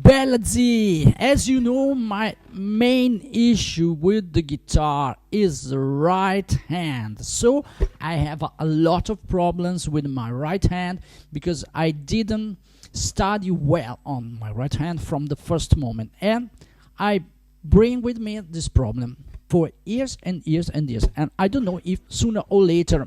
Bellazzi! As you know, my main issue with the guitar is the right hand. So I have a lot of problems with my right hand because I didn't study well on my right hand from the first moment. And I bring with me this problem for years and years and years. And I don't know if sooner or later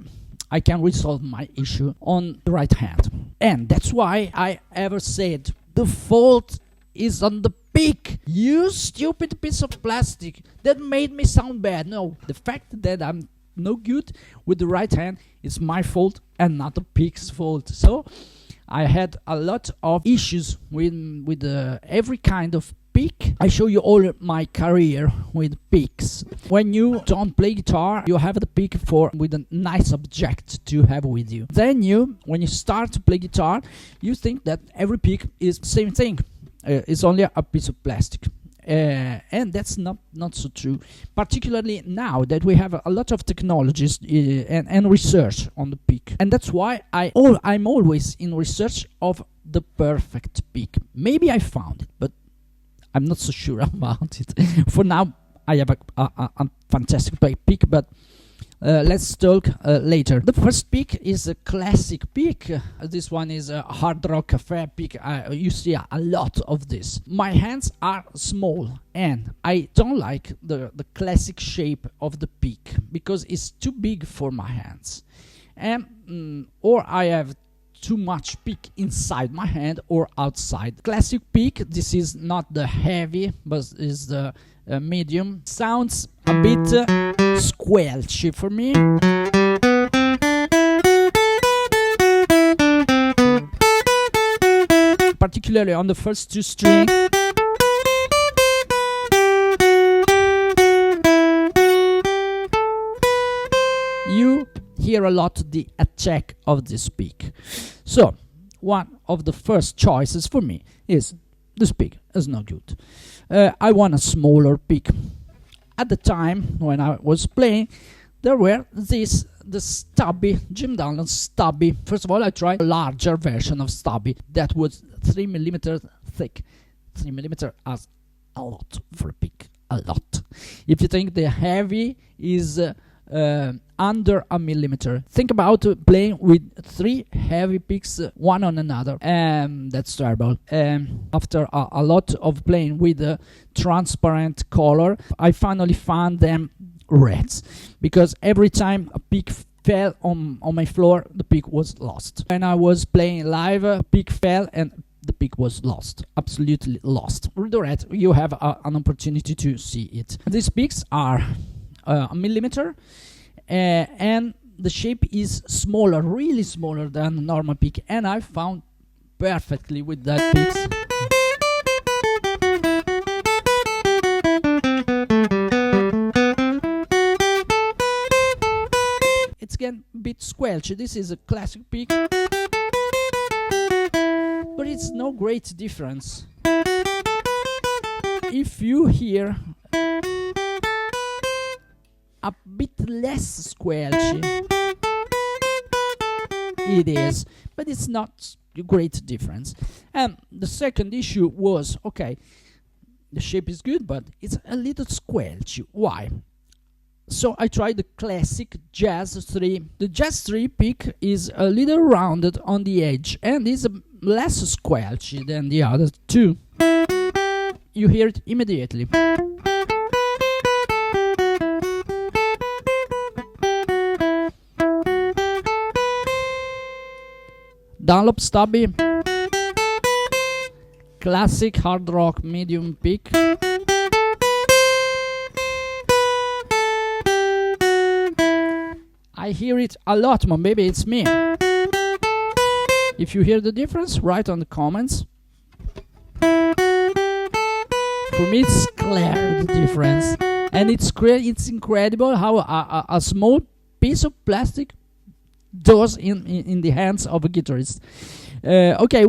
I can resolve my issue on the right hand. And that's why I ever said the fault is on the pick. You stupid piece of plastic that made me sound bad. No, the fact that I'm no good with the right hand is my fault and not the pick's fault. So I had a lot of issues with every kind of pick. I show you all my career with picks. When you don't play guitar, you have the pick with a nice object to have with you. Then when you start to play guitar, you think that every pick is the same thing. It's only a piece of plastic. And that's not so true, particularly now that we have a lot of technologies and research on the pick. And that's why I'm always in research of the perfect pick. Maybe I found it, but I'm not so sure about it. For now, I have a fantastic pick, but let's talk later. The first pick is a classic pick. This one is a hard rock cafe pick. You see a lot of this. My hands are small and I don't like the classic shape of the pick because it's too big for my hands. And or I have too much pick inside my hand or outside. Classic pick, this is not the heavy, but is the medium. Sounds a bit squelchy for me. Particularly on the first two strings. You hear a lot the attack of this pick. So one of the first choices for me is this pick is not good. I want a smaller pick. At the time when I was playing, there were the stubby, Jim Download stubby. First of all, I tried a larger version of stubby that was 3 mm thick. 3 mm is a lot for a pick, a lot. If you think the heavy is under a millimeter, think about playing with 3 heavy picks one on another, and that's terrible. After a lot of playing with a transparent color, I finally found them reds, because every time a pick fell on my floor, the pick was lost. When I was playing live, a pick fell and the pick was lost, absolutely lost. With the red, you have an opportunity to see it. These picks are a millimeter, and the shape is smaller, really smaller than a normal pick, and I found perfectly with that picks. It's again a bit squelchy. This is a classic pick, but it's no great difference. If you hear a bit less squelchy, it is, but it's not a great difference. And the second issue was, okay, the shape is good, but it's a little squelchy. Why? So I tried the classic Jazz 3. The Jazz 3 pick is a little rounded on the edge and is less squelchy than the other two. You hear it immediately. Dunlop stubby, classic hard rock medium pick. I hear it a lot, but maybe it's me. If you hear the difference, write on the comments. For me, it's clear, the difference, and it's incredible how a small piece of plastic does in the hands of a guitarist. Okay,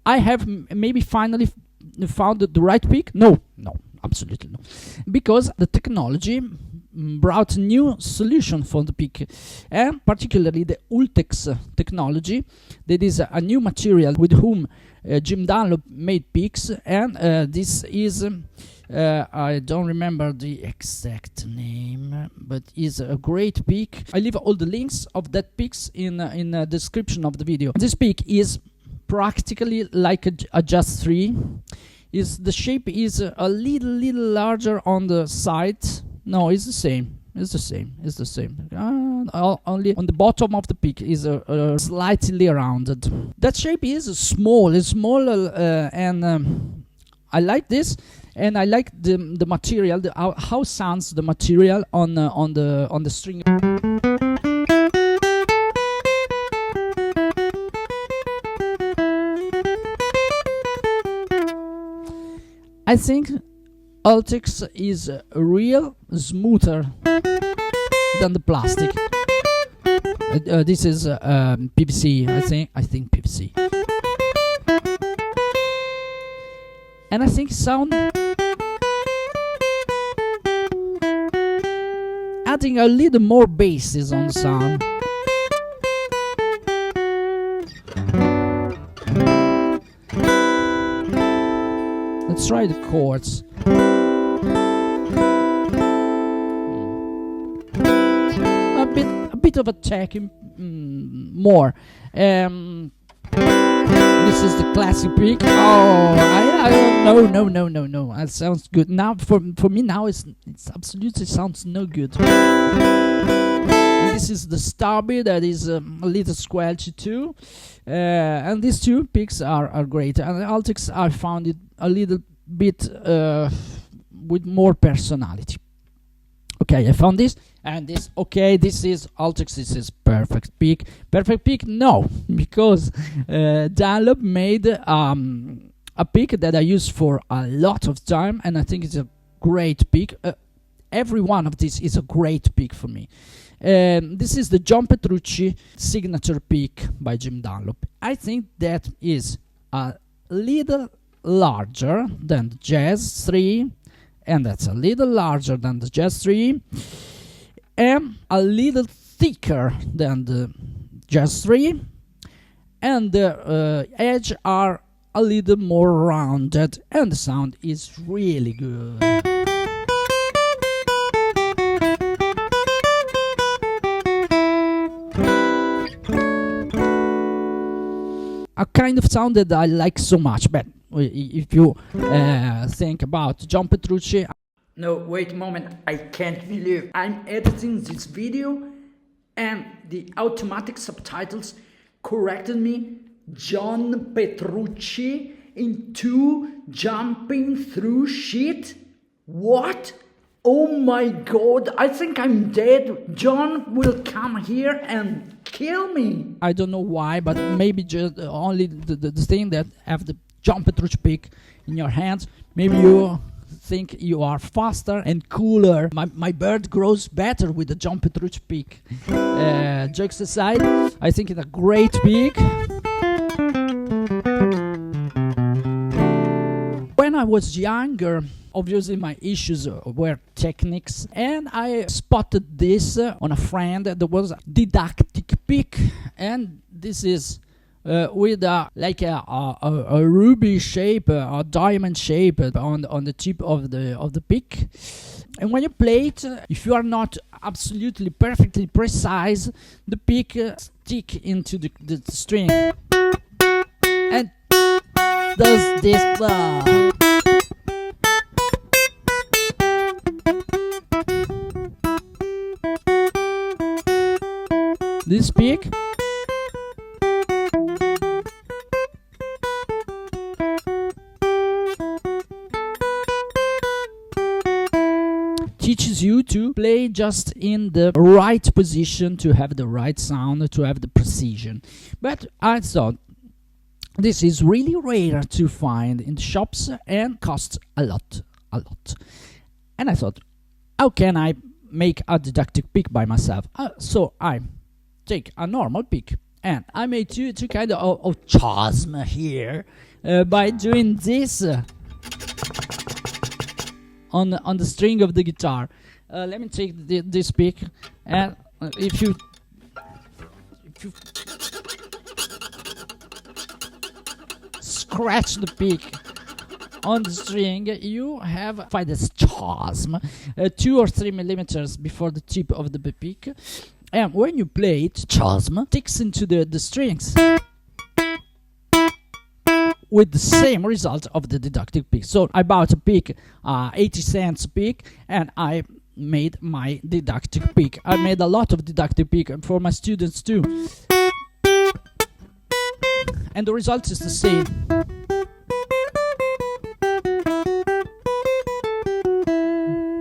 I have maybe finally found the right pick. No, absolutely no, because the technology brought a new solution for the pick, and particularly the Ultex technology. That is a new material with whom Jim Dunlop made picks, and this is I don't remember the exact name, but is a great pick. I leave all the links of that picks in the description of the video. This pick is practically like a Jazz 3. The shape is a little larger on the side. No, it's the same. It's the same. Only on the bottom of the pick is slightly rounded. That shape is small. It's small, and I like this, and I like the material. How sounds the material on the string. I think Ultex is real smoother than the plastic. This is PVC, I think PVC. And I think sound adding a little more basses on the sound. Let's try the chords. A bit of attacking more. This is the classic pick. Oh, I don't know. No. That sounds good. Now for me now it's absolutely sounds no good. And this is the Starby that is a little squelchy too. And these two picks are great. And the Ultex, I found it a little bit with more personality. Okay, I found this and this. Okay, this is Ultex. This is perfect pick. Perfect pick? No, because Dunlop made a pick that I use for a lot of time, and I think it's a great pick. Every one of these is a great pick for me. This is the John Petrucci signature pick by Jim Dunlop. I think that is a little larger than the Jazz 3, and that's a little larger than the Jazz 3, and a little thicker than the Jazz 3, and the edge are a little more rounded, and the sound is really good. A kind of sound that I like so much, but if you think about John Petrucci. No, wait a moment, I can't believe I'm editing this video and the automatic subtitles corrected me John Petrucci into jumping through shit. What? Oh my god, I think I'm dead. John will come here and kill me. I don't know why, but maybe just only the thing that have the John Petrucci pick in your hands. Maybe you think you are faster and cooler. My bird grows better with the John Petrucci pick. Jokes aside, I think it's a great pick. When I was younger, obviously my issues were techniques, and I spotted this on a friend. There was a didactic pick, and this is with like a ruby shape, a diamond shape on the tip of the pick. And when you play it, if you are not absolutely perfectly precise, the pick stick into the string and does this. This pick teaches you to play just in the right position, to have the right sound, to have the precision. But I thought this is really rare to find in the shops and costs a lot. And I thought, how can I make a didactic pick by myself? So I take a normal pick, and I made two kind of chasm here by doing this on the string of the guitar. let me take this pick, and if you scratch the pick on the string, you have find this chasm 2 or 3 millimeters before the tip of the pick, and when you play it, chasm sticks into the strings with the same result of the deductive pick. So I bought a pick, 80 cents pick, and I made my didactic pick. I made a lot of didactic pick for my students too, and the result is the same.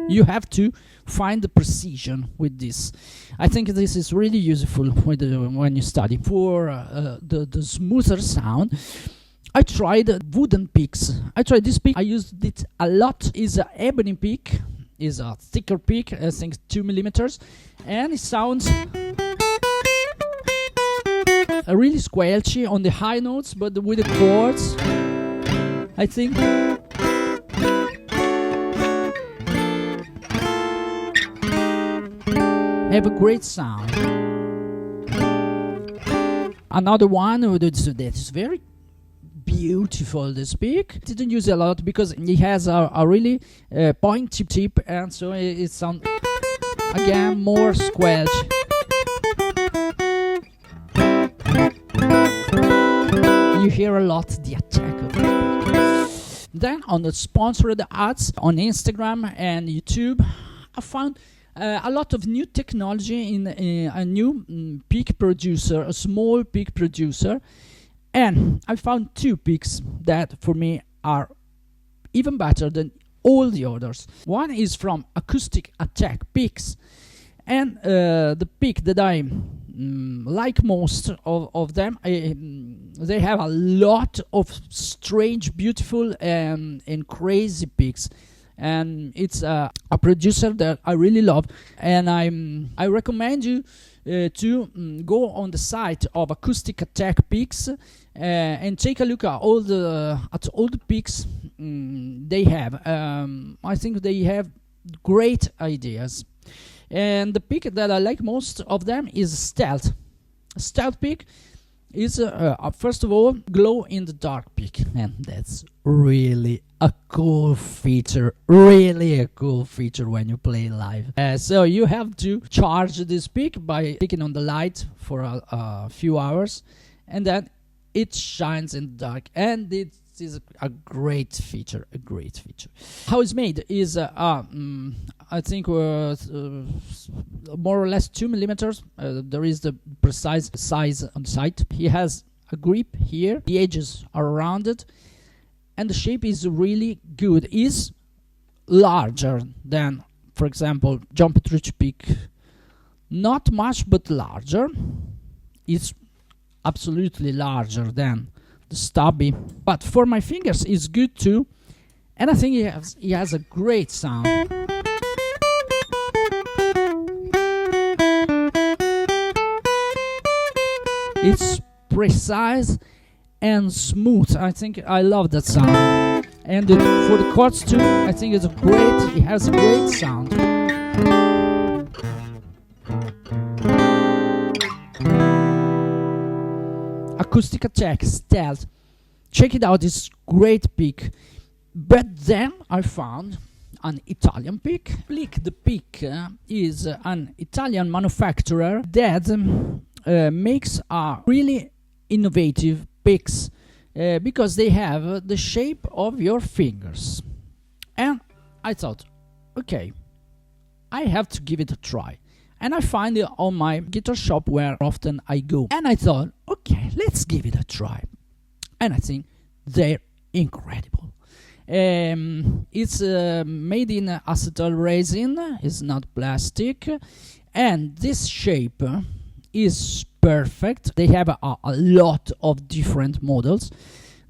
You have to find the precision with this. I think this is really useful when you study. For the smoother sound, I tried wooden picks. I tried this pick. I used it a lot. It's an ebony pick. It's a thicker pick, I think 2 millimeters, and it sounds really squelchy on the high notes, but with the chords, I think have a great sound. Another one that is very beautiful, this pick. Didn't use it a lot because it has a really pointy tip, and so it sounds again more squelch. You hear a lot the attack of it. Then on the sponsored ads on Instagram and YouTube, I found a lot of new technology in a new pick producer, a small pick producer. And I found 2 picks that for me are even better than all the others. One is from Acoustic Attack Picks, and the pick that I like most of them, they have a lot of strange, beautiful and crazy picks. And it's a producer that I really love, and I recommend you to go on the site of Acoustic Attack Picks and take a look at all the picks they have. I think they have great ideas, and the pick that I like most of them is Stealth. Stealth pick is first of all glow in the dark pick, and that's really a cool feature, really a cool feature when you play live. So you have to charge this pick by clicking on the light for a few hours, and then it shines in the dark, and it is a great feature, a great feature. How it's made is I think more or less 2 millimeters. There is the precise size on the site. He has a grip here, the edges are rounded, and the shape is really good. Is larger than, for example, Jump Trich pick. Not much, but larger. It's absolutely larger than the stubby, but for my fingers it's good too, and I think he has a great sound. It's precise and smooth. I think I love that sound, and for the chords too, I think it has a great sound. Acoustic Attack Stealth, check it out, it's great pick. But then I found an Italian pick. The pick is an Italian manufacturer that makes really innovative picks because they have the shape of your fingers. And I thought, okay, I have to give it a try. And I find it on my guitar shop where often I go. And I thought, okay, let's give it a try. And I think they're incredible. It's made in acetal resin, it's not plastic, and this shape is perfect. They have a lot of different models.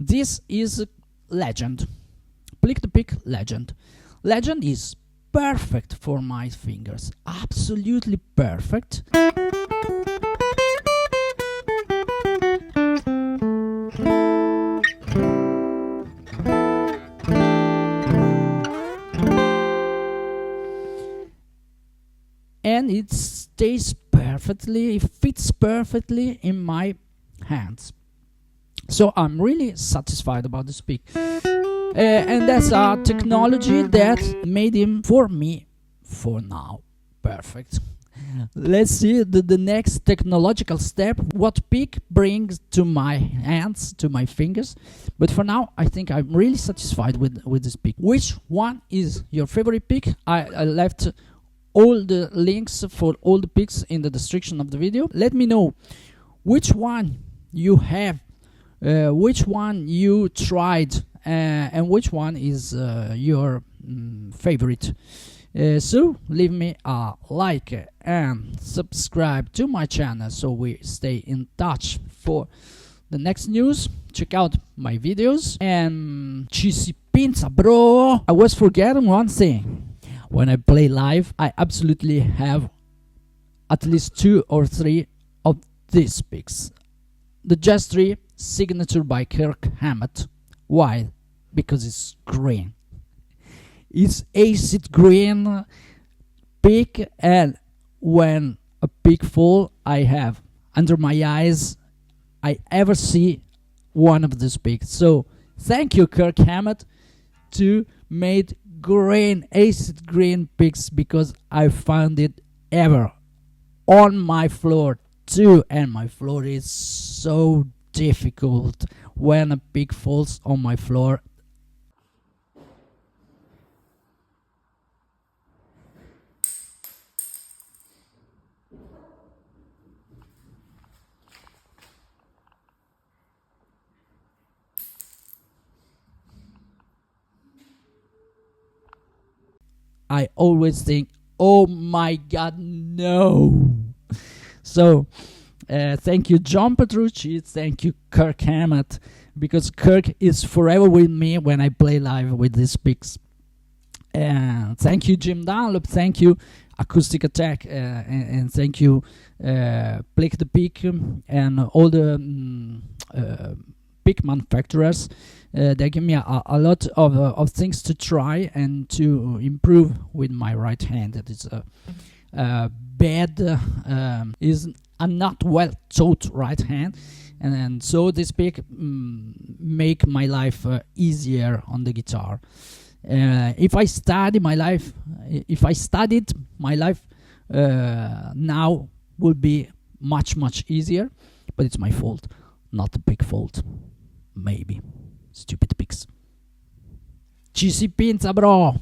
This is Legend. The pick Legend. Legend is perfect for my fingers, absolutely perfect. and it stays perfectly, it fits perfectly in my hands. So I'm really satisfied about this pick. And that's a technology that made him, for me, for now, perfect. Let's see the next technological step, what pick brings to my hands, to my fingers. But for now, I think I'm really satisfied with this pick. Which one is your favorite pick? I left all the links for all the picks in the description of the video. Let me know which one you have, which one you tried, and which one is your favorite. So leave me a like and subscribe to my channel so we stay in touch for the next news. Check out my videos and ci si pinza, bro. I was forgetting one thing. When I play live, I absolutely have at least 2 or 3 of these picks. The Jazz 3 signature by Kirk Hammett. Why? Because it's green. It's acid green pick, and when a pick fall, I have under my eyes, I ever see one of these picks. So thank you, Kirk Hammett, to made green, acid green picks, because I found it ever on my floor too, and my floor is so difficult when a pick falls on my floor. I always think, oh my god, no. So thank you, John Petrucci, thank you, Kirk Hammett, because Kirk is forever with me when I play live with these picks. And thank you, Jim Dunlop, thank you, Acoustic Attack, and thank you, Plick the Pick, and all the pick manufacturers. They give me a lot of things to try and to improve with my right hand. That is is a not well taught right hand, and so this pick make my life easier on the guitar. If I studied my life now would be much easier, but it's my fault, not the pick fault. Maybe. Stupid picks. Ci si pinza, bro.